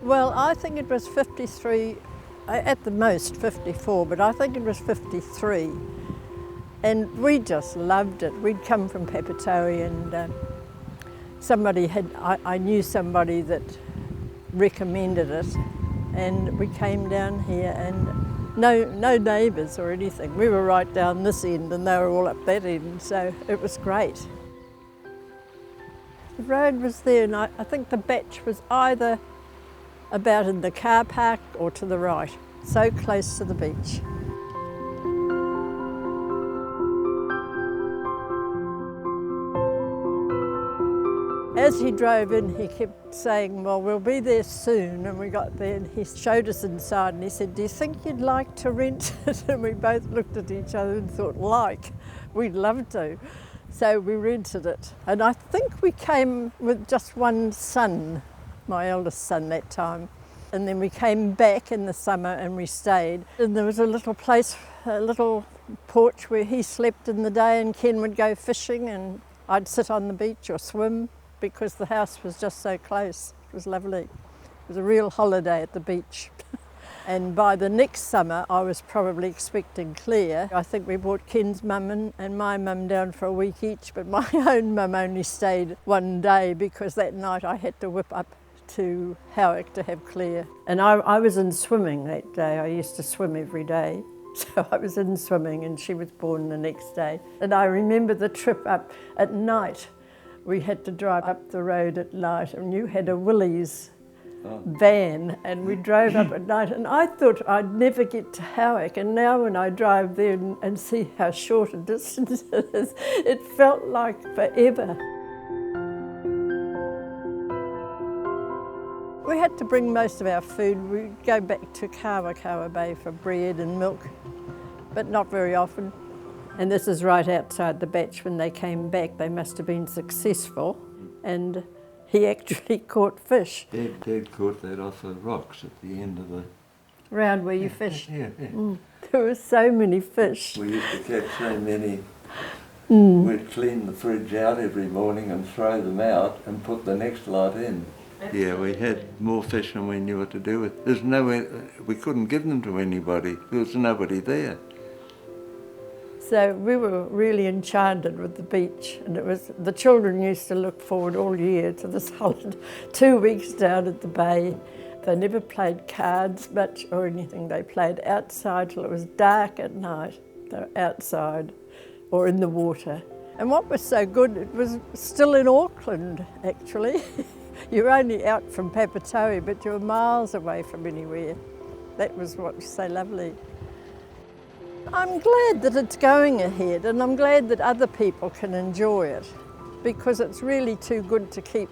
Well, I think it was 53, at the most 54, but I think it was 53. And we just loved it. We'd come from Papatoetoe and I knew somebody that recommended it, and we came down here and no neighbours or anything. We were right down this end and they were all up that end, so it was great. The road was there, and I think the batch was either about in the car park or to the right, so close to the beach. As he drove in, he kept saying, well, we'll be there soon, and we got there and he showed us inside and he said, do you think you'd like to rent it? And we both looked at each other and thought, we'd love to. So we rented it. And I think we came with just one son, my eldest son that time. And then we came back in the summer and we stayed. And there was a little place, a little porch where he slept in the day and Ken would go fishing and I'd sit on the beach or swim because the house was just so close. It was lovely. It was a real holiday at the beach. And by the next summer, I was probably expecting Claire. I think we brought Ken's mum and my mum down for a week each, but my own mum only stayed one day because that night I had to whip up to Howick to have Claire. And I was in swimming that day. I used to swim every day. So I was in swimming and she was born the next day. And I remember the trip up at night. We had to drive up the road at night and you had a Willys van and we drove up at night, and I thought I'd never get to Howick, and now when I drive there and see how short a distance it is, it felt like forever. We had to bring most of our food. We'd go back to Kawa Bay for bread and milk, but not very often. And this is right outside the batch. When they came back, they must have been successful, and he actually caught fish. Dad caught that off the rocks at the end of the... Round where you fished? Yeah. There were so many fish. We used to catch so many. We'd clean the fridge out every morning and throw them out and put the next lot in. Yeah, we had more fish than we knew what to do with. There's nowhere, we couldn't give them to anybody. There was nobody there. So we were really enchanted with the beach, and the children used to look forward all year to this holiday, 2 weeks down at the bay. They never played cards much or anything. They played outside till it was dark at night. They were outside or in the water. And what was so good, it was still in Auckland actually. You're only out from Papatoetoe, but you're miles away from anywhere. That was what was so lovely. I'm glad that it's going ahead, and I'm glad that other people can enjoy it, because it's really too good to keep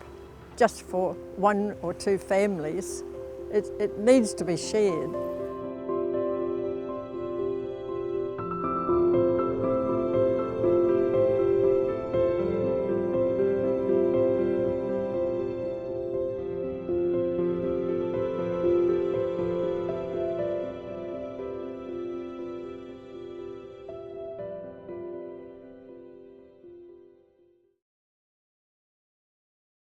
just for one or two families. It needs to be shared.